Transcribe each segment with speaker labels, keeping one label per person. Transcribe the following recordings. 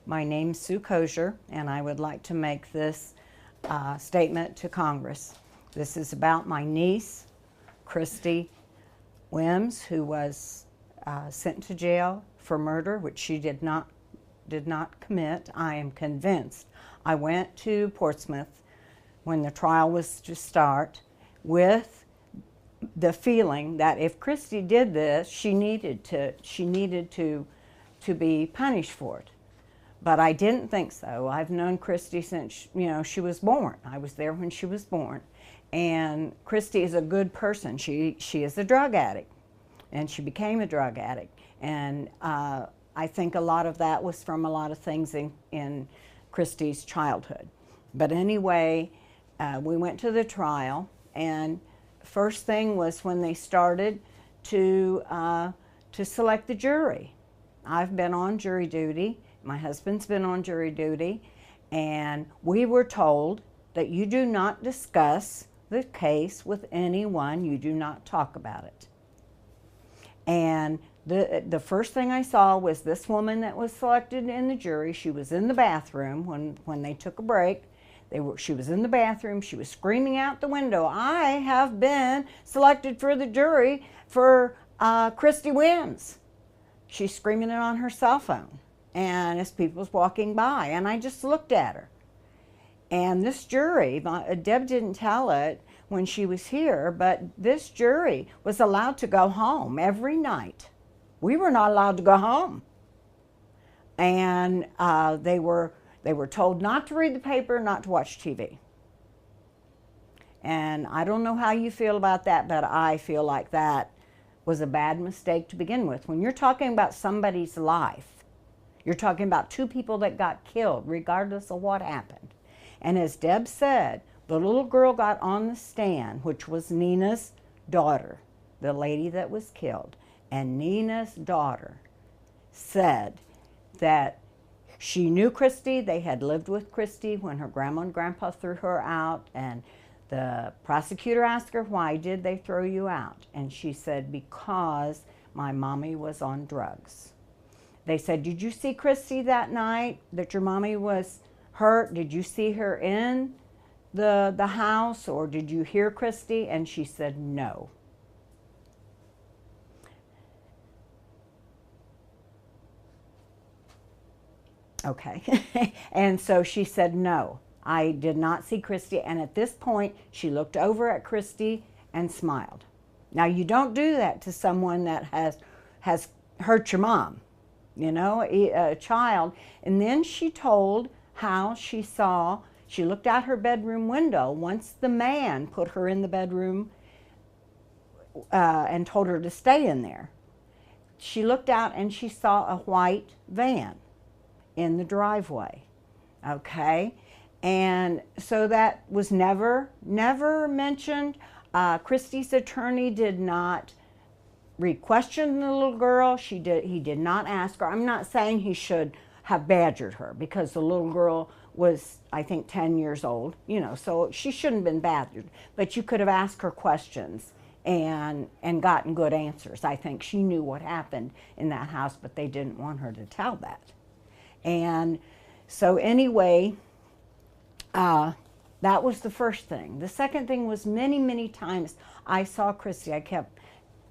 Speaker 1: My name's Sue Kosier, and I would like to make this statement to Congress. This is about my niece, Christy Wims, who was sent to jail for murder, which she did not commit. I am convinced. I went to Portsmouth when the trial was to start with the feeling that if Christy did this, she needed to be punished for it. But I didn't think so. I've known Christy since she was born. I was there when she was born, and Christy is a good person. She is a drug addict, and she became a drug addict, and I think a lot of that was from a lot of things in Christy's childhood. But anyway, we went to the trial, and first thing was when they started to select the jury. I've been on jury duty. My husband's been on jury duty, and we were told that you do not discuss the case with anyone. You do not talk about it. And the first thing I saw was this woman that was selected in the jury. She was in the bathroom when they took a break. She was in the bathroom. She was screaming out the window, "I have been selected for the jury for Christy Wims." She's screaming it on her cell phone, and as people was walking by, and I just looked at her. And this jury, Deb didn't tell it when she was here, but this jury was allowed to go home every night. We were not allowed to go home. And they were told not to read the paper, not to watch TV. And I don't know how you feel about that, but I feel like that was a bad mistake to begin with. When you're talking about somebody's life, you're talking about two people that got killed, regardless of what happened. And as Deb said, the little girl got on the stand, which was Nina's daughter, the lady that was killed. And Nina's daughter said that she knew Christy. They had lived with Christy when her grandma and grandpa threw her out. And the prosecutor asked her, "Why did they throw you out?" And she said, "Because my mommy was on drugs." They said, "Did you see Christy that night that your mommy was hurt? Did you see her in the house, or did you hear Christy?" And she said, "No." Okay. And so she said, "No, I did not see Christy." And at this point, she looked over at Christy and smiled. Now, you don't do that to someone that has hurt your mom, a child. And then she told how she looked out her bedroom window once the man put her in the bedroom and told her to stay in there. She looked out and she saw a white van in the driveway, okay? And so that was never mentioned. Christy's attorney did not re-question the little girl. He did not ask her. I'm not saying he should have badgered her, because the little girl was, I think, 10 years old, so she shouldn't have been badgered. But you could have asked her questions and gotten good answers. I think she knew what happened in that house, but they didn't want her to tell that. And so anyway, that was the first thing. The second thing was many times I saw Christy. I kept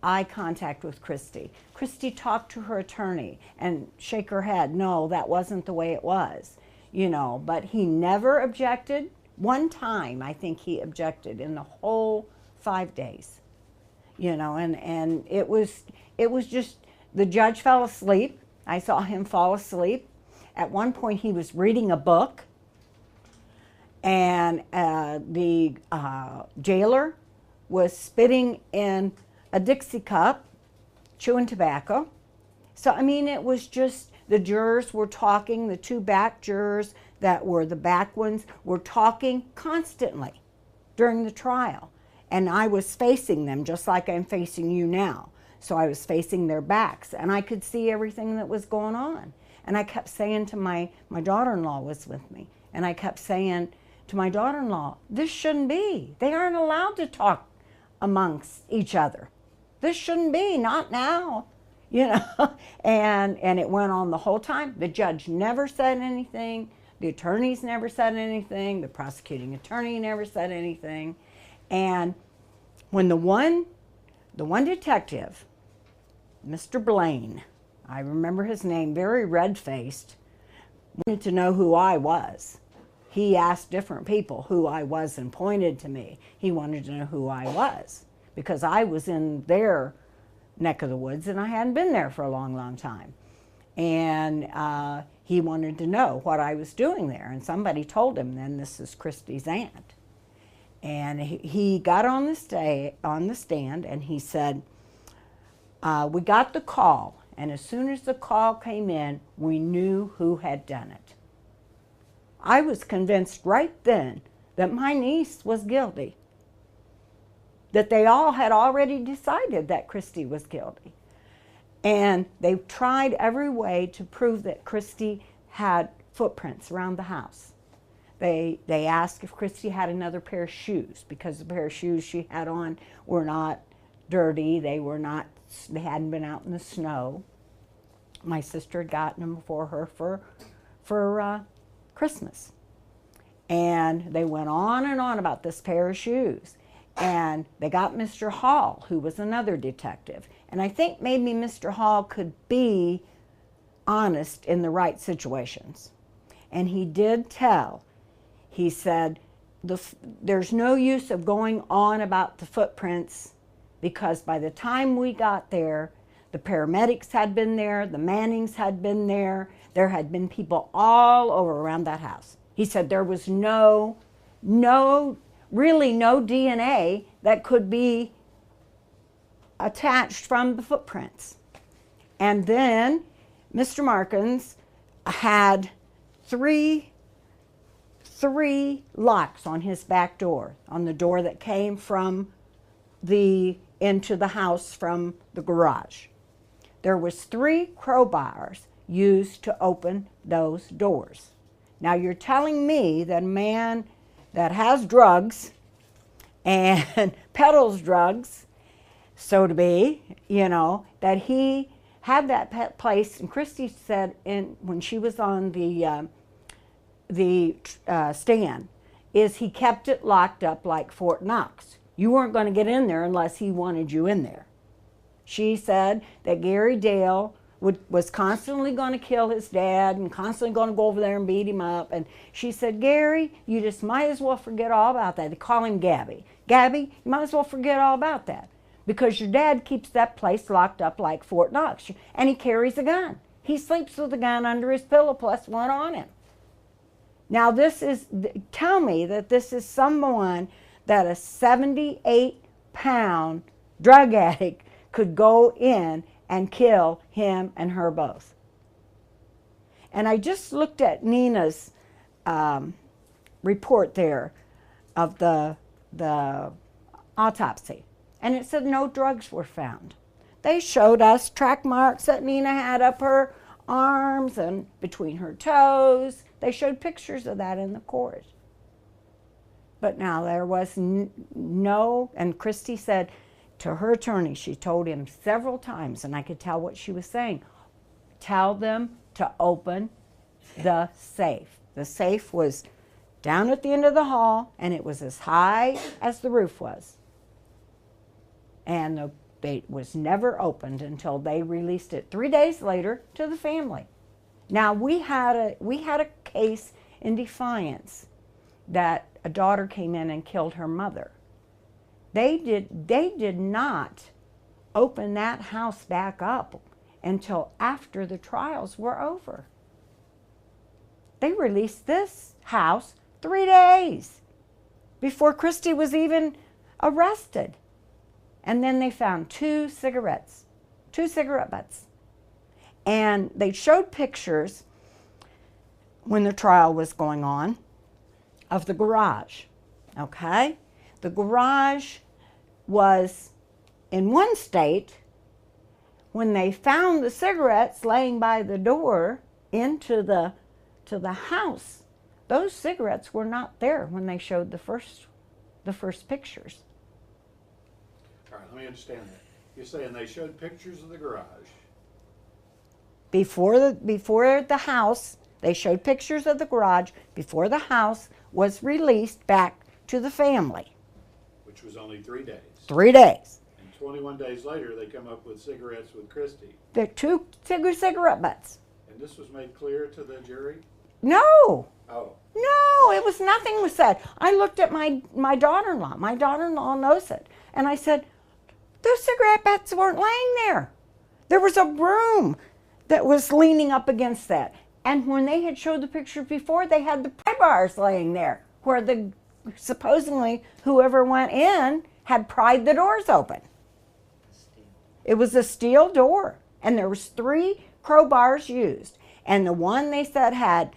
Speaker 1: eye contact with Christy. Christy talked to her attorney and shake her head. No, that wasn't the way it was, but he never objected. One time, I think he objected in the whole 5 days, and it was just, the judge fell asleep. I saw him fall asleep. At one point, he was reading a book, and the jailer was spitting in a Dixie cup, chewing tobacco. So, I mean, it was just, the jurors were talking. The two back jurors that were the back ones were talking constantly during the trial. And I was facing them just like I'm facing you now. So I was facing their backs, and I could see everything that was going on. And I kept saying to my daughter-in-law was with me, and I kept saying to my daughter-in-law, "This shouldn't be. They aren't allowed to talk amongst each other. This shouldn't be, not now." you know, and it went on the whole time. The judge never said anything. The attorneys never said anything. The prosecuting attorney never said anything. And when the one detective, Mr. Blaine, I remember his name, very red-faced, wanted to know who I was. He asked different people who I was and pointed to me. He wanted to know who I was because I was in their neck of the woods and I hadn't been there for a long, long time. And he wanted to know what I was doing there. And somebody told him, then this is Christy's aunt. And he got on the stand and he said, we got the call. And as soon as the call came in, we knew who had done it. I was convinced right then that my niece was guilty, that they all had already decided that Christy was guilty. And they tried every way to prove that Christy had footprints around the house. They asked if Christy had another pair of shoes because the pair of shoes she had on were not dirty. They hadn't been out in the snow. My sister had gotten them for her for Christmas. And they went on and on about this pair of shoes. And they got Mr. Hall, who was another detective. And I think maybe Mr. Hall could be honest in the right situations. And he did tell. He said, there's no use of going on about the footprints because by the time we got there, the paramedics had been there, the Mannings had been there, there had been people all over around that house. He said there was really no DNA that could be attached from the footprints. And then Mr. Markins had three locks on his back door, on the door that came from into the house from the garage. There was 3 crowbars used to open those doors. Now you're telling me that a man that has drugs and peddles drugs, so to be, that he had that place, and Christy said when she was on the stand, is he kept it locked up like Fort Knox. You weren't going to get in there unless he wanted you in there. She said that Gary Dale was constantly going to kill his dad and constantly going to go over there and beat him up. And she said, Gary, you just might as well forget all about that. They call him Gabby. Gabby, you might as well forget all about that because your dad keeps that place locked up like Fort Knox. And he carries a gun. He sleeps with a gun under his pillow plus one on him. Now tell me that this is someone that a 78-pound drug addict could go in and kill him and her both. And I just looked at Nina's report there of the autopsy, and it said no drugs were found. They showed us track marks that Nina had up her arms and between her toes. They showed pictures of that in the court. But now there was no, and Christy said to her attorney, she told him several times, and I could tell what she was saying, tell them to open the safe. The safe was down at the end of the hall, and it was as high as the roof was. And it was never opened until they released it 3 days later to the family. Now we had a case in Defiance that a daughter came in and killed her mother. They did not open that house back up until after the trials were over. They released this house 3 days before Christy was even arrested. And then they found 2 cigarette butts. And they showed pictures when the trial was going on of the garage, okay? The garage was in one state when they found the cigarettes laying by the door into the house. Those cigarettes were not there when they showed the first pictures.
Speaker 2: All right, let me understand that. You're saying they showed pictures of the garage,
Speaker 1: before the house, they showed pictures of the garage before the house was released back to the family.
Speaker 2: Which was only 3 days.
Speaker 1: 3 days.
Speaker 2: And 21 days later, they come up with cigarettes with Christie.
Speaker 1: They're 2 cigarette butts.
Speaker 2: And this was made clear to the jury?
Speaker 1: No.
Speaker 2: Oh.
Speaker 1: No, it was nothing was said. I looked at my daughter-in-law. My daughter-in-law knows it. And I said, those cigarette butts weren't laying there. There was a broom that was leaning up against that. And when they had showed the pictures before, they had the pry bars laying there where supposedly whoever went in had pried the doors open. It was a steel door. And there was 3 crowbars used. And the one they said had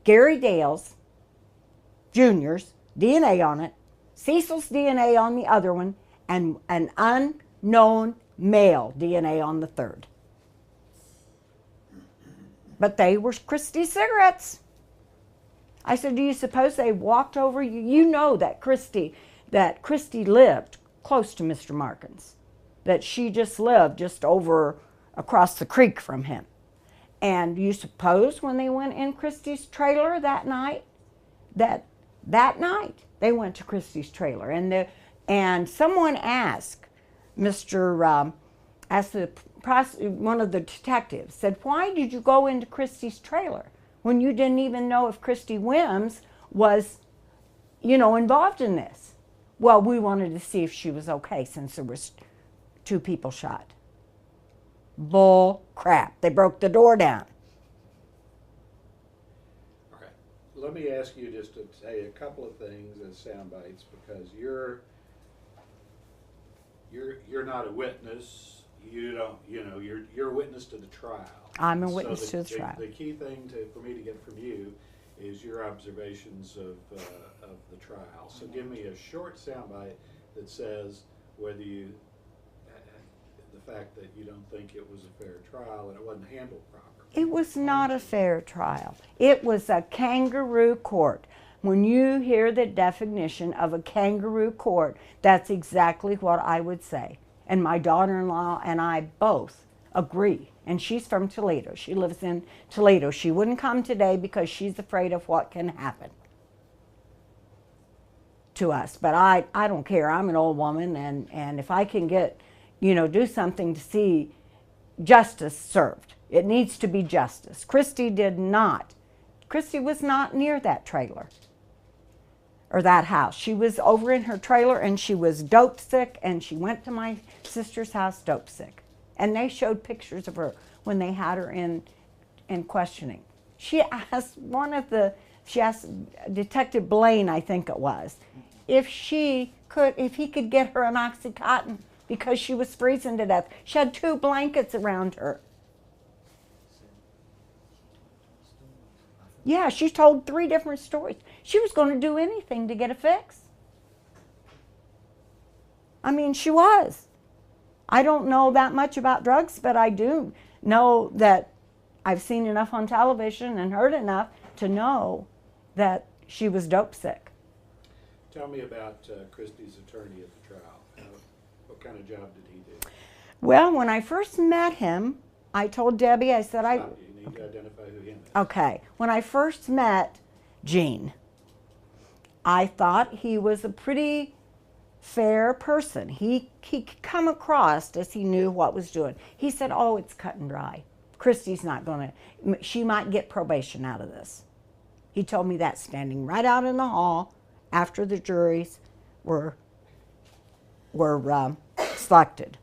Speaker 1: Gary Dale's Jr.'s DNA on it, Cecil's DNA on the other one, and an unknown male DNA on the third. But they were Christie's cigarettes. I said, do you suppose they walked over you? You know that Christie lived close to Mr. Markins, that she just lived just over across the creek from him. And you suppose when they went in Christie's trailer that night, that night they went to Christie's trailer, and someone asked one of the detectives, said, why did you go into Christie's trailer when you didn't even know if Christie Wims was, involved in this? Well, we wanted to see if she was okay since there was 2 people shot. Bull crap. They broke the door down.
Speaker 2: Okay. Let me ask you just to say a couple of things as sound bites, because you're not a witness. You don't, you're a witness to the trial.
Speaker 1: I'm a witness to the trial.
Speaker 2: The key thing for me to get from you is your observations of the trial. So give me a short soundbite that says whether the fact that you don't think it was a fair trial and it wasn't handled properly.
Speaker 1: It was not a fair trial. It was a kangaroo court. When you hear the definition of a kangaroo court, that's exactly what I would say. And my daughter-in-law and I both agree. And she's from Toledo. She lives in Toledo. She wouldn't come today because she's afraid of what can happen to us. But I don't care. I'm an old woman, and if I can get, do something to see justice served. It needs to be justice. Christie was not near that trailer or that house. She was over in her trailer, and she was dope sick, and she went to my sister's house dope sick. And they showed pictures of her when they had her in questioning. She asked Detective Blaine, I think it was, if he could get her an Oxycontin because she was freezing to death. She had 2 blankets around her. Yeah, she told 3 different stories. She was going to do anything to get a fix. I mean, she was. I don't know that much about drugs, but I do know that I've seen enough on television and heard enough to know that she was dope sick.
Speaker 2: Tell me about Christie's attorney at the trial. What kind of job did he do?
Speaker 1: Well, when I first met him, I told Debbie, I said,
Speaker 2: You need to identify who him is.
Speaker 1: Okay. When I first met Gene, I thought he was a pretty fair person. He could come across as he knew what was doing. He said, oh, it's cut and dry. Christie's not going to, she might get probation out of this. He told me that standing right out in the hall after the juries were selected.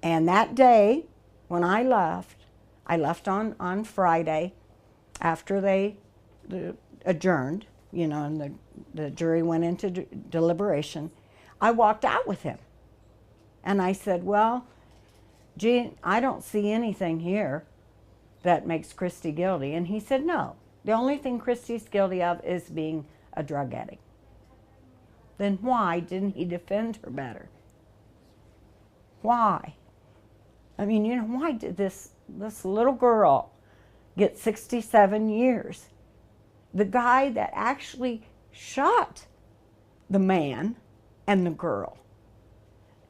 Speaker 1: And that day, when I left on Friday after they adjourned, and the jury went into deliberation. I walked out with him. And I said, well, Gene, I don't see anything here that makes Christie guilty. And he said, no. The only thing Christie's guilty of is being a drug addict. Then why didn't he defend her better? Why? I mean, why did this little girl get 67 years? The guy that actually shot the man and the girl.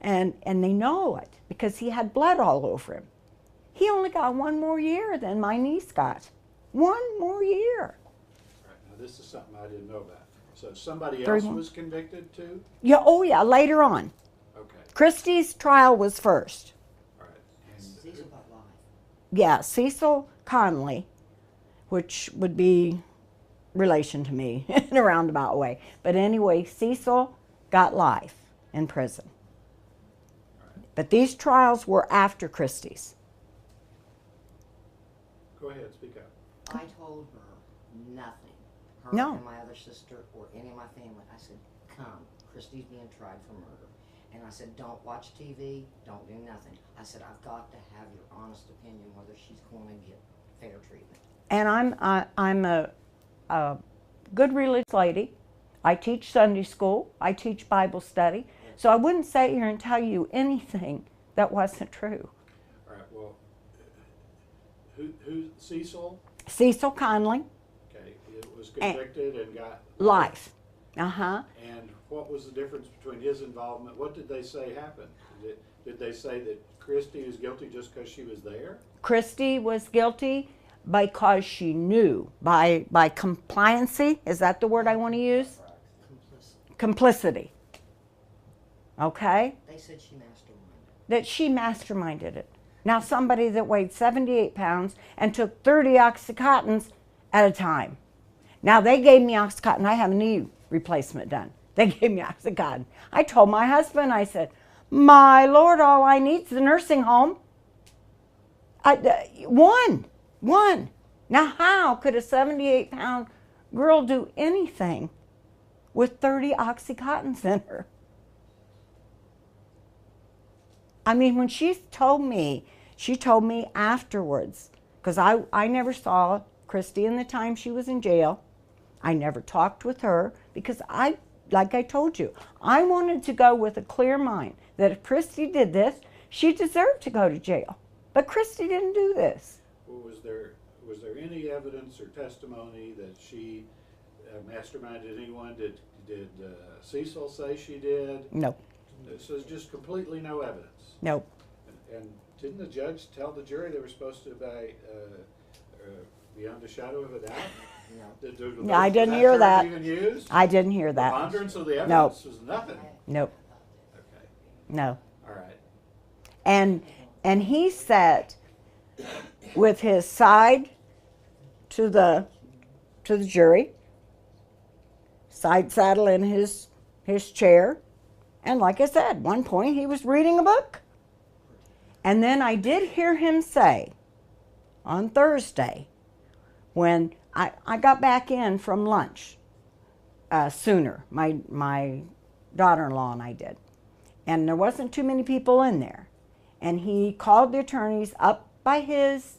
Speaker 1: And they know it because he had blood all over him. He only got 1 more year than my niece got. 1 more year.
Speaker 2: Right, now this is something I didn't know about. So somebody
Speaker 1: 3
Speaker 2: else
Speaker 1: more.
Speaker 2: was convicted too?
Speaker 1: Yeah, oh yeah, later on.
Speaker 2: Okay,
Speaker 1: Christie's trial was first.
Speaker 2: all right. And
Speaker 3: Cecil got life.
Speaker 1: Yeah, Cecil Conley, which would be relation to me in a roundabout way. But anyway, Cecil got life in prison. But these trials were after Christie's.
Speaker 2: go ahead, speak up.
Speaker 3: I told her nothing. Her
Speaker 1: No.
Speaker 3: and my other sister or any of my family. I said, come, Christy's being tried for murder. And I said, don't watch TV, don't do nothing. I said, I've got to have your honest opinion whether she's going to get fair treatment.
Speaker 1: And I'm a good religious lady. I teach Sunday school. I teach Bible study. So I wouldn't sit here and tell you anything that wasn't true.
Speaker 2: All right, well, who, Cecil?
Speaker 1: Cecil Conley,
Speaker 2: Okay, it was convicted and got
Speaker 1: life. Uh-huh.
Speaker 2: And what was the difference between his involvement? What did they say happened? Did they say that Christie is guilty just because she was there?
Speaker 1: Christie was guilty because she knew by compliancy. Is that the word I want to use?
Speaker 3: Complicit.
Speaker 1: Complicity. Okay?
Speaker 3: They said she masterminded.
Speaker 1: That she masterminded it. Now somebody that weighed 78 pounds and took 30 Oxycontins at a time. Now they gave me Oxycontin. I have a knee replacement done. They gave me Oxycontin. I told my husband, I said, my Lord, all I need is a nursing home. One. Now how could a 78-pound girl do anything with 30 Oxycontins in her? I mean, when she told me afterwards, because I never saw Christie in the time she was in jail. I never talked with her because like I told you, I wanted to go with a clear mind that if Christie did this, she deserved to go to jail. But Christie didn't do this.
Speaker 2: Well, was there any evidence or testimony that she masterminded anyone? Did Cecil say she did?
Speaker 1: No.
Speaker 2: So there's just completely no evidence.
Speaker 1: No.
Speaker 2: And didn't the judge tell the jury they were supposed to be beyond a shadow of a doubt?
Speaker 3: No.
Speaker 1: No, I didn't hear
Speaker 2: term
Speaker 1: that.
Speaker 2: Even used?
Speaker 1: I didn't hear that.
Speaker 2: Preponderance of the evidence
Speaker 1: No.
Speaker 2: was nothing.
Speaker 1: Nope.
Speaker 2: Okay,
Speaker 1: No.
Speaker 2: all right.
Speaker 1: And he sat with his side to the jury, side saddle in his chair, and like I said, one point he was reading a book. And then I did hear him say on Thursday, when I got back in from lunch sooner, my daughter-in-law and I did, and there wasn't too many people in there. And he called the attorneys up by his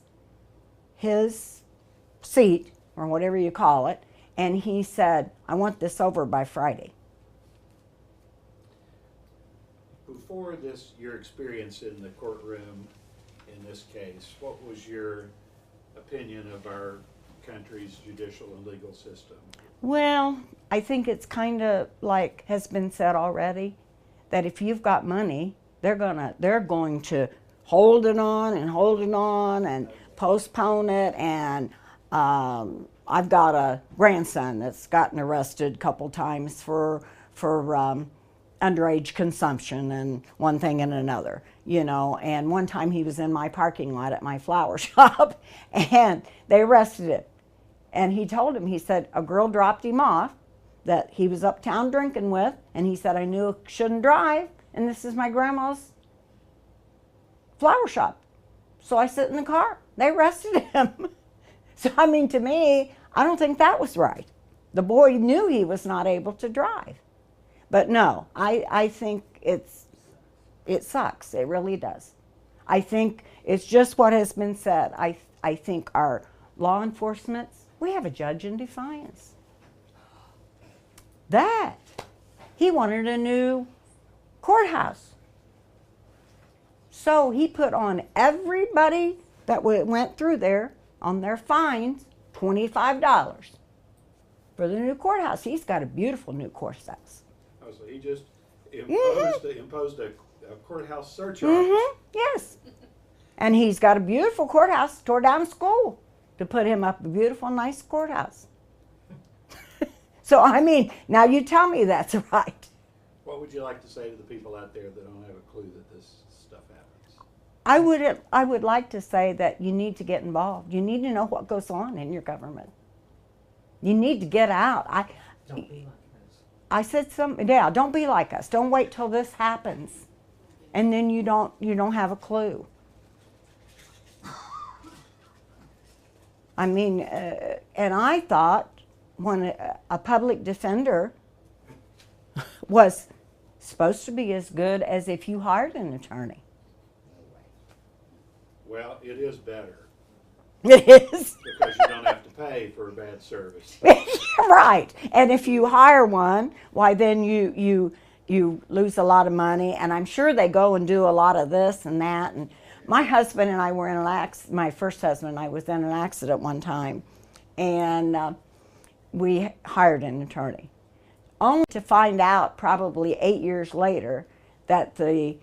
Speaker 1: seat, or whatever you call it, and he said, I want this over by Friday.
Speaker 2: Before your experience in the courtroom in this case, what was your opinion of our country's judicial and legal system?
Speaker 1: Well, I think it's kind of like has been said already, that if you've got money, they're going to hold it on and postpone it. And I've got a grandson that's gotten arrested a couple times for underage consumption and one thing and another, you know. And one time he was in my parking lot at my flower shop and they arrested him. And he told him, he said, a girl dropped him off that he was uptown drinking with, and he said, I knew I shouldn't drive, and this is my grandma's flower shop. So I sit in the car. They arrested him. So, I mean, to me, I don't think that was right. The boy knew he was not able to drive. But no, I think it sucks. It really does. I think it's just what has been said. I think our law enforcement, we have a judge in defiance. That he wanted a new courthouse. So he put on everybody that went through there on their fines $25 for the new courthouse. He's got a beautiful new courthouse.
Speaker 2: Oh, so he just imposed a courthouse surcharge.
Speaker 1: Mm-hmm. Yes. And he's got a beautiful courthouse, tore down school to put him up a beautiful, nice courthouse. So, I mean, now you tell me that's right.
Speaker 2: What would you like to say to the people out there that don't have a clue that this stuff happens?
Speaker 1: I would like to say that you need to get involved. You need to know what goes on in your government. You need to get out.
Speaker 3: Don't be like us.
Speaker 1: I said don't be like us. Don't wait till this happens. And then you don't have a clue. I mean, and I thought when a public defender was supposed to be as good as if you hired an attorney.
Speaker 2: Well, it is better
Speaker 1: It is.
Speaker 2: because you don't have to pay for a bad service.
Speaker 1: Right. And if you hire one, why then you lose a lot of money. And I'm sure they go and do a lot of this and that. And my husband and I were in an accident. My first husband and I was in an accident one time, and we hired an attorney, only to find out probably 8 years later that the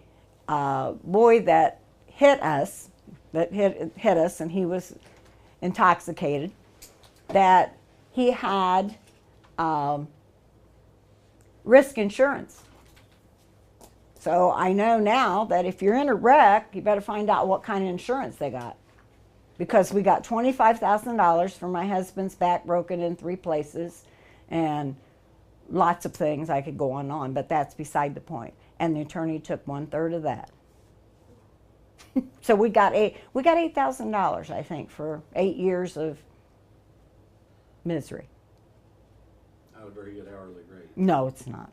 Speaker 1: boy that hit us, and he was intoxicated, that he had risk insurance. So I know now that if you're in a wreck, you better find out what kind of insurance they got. Because we got $25,000 for my husband's back broken in 3 places, and lots of things I could go on, but that's beside the point. And the attorney took 1/3 of that. So we got $8,000, I think, for 8 years of misery.
Speaker 2: Not a very good hourly rate.
Speaker 1: No, it's not.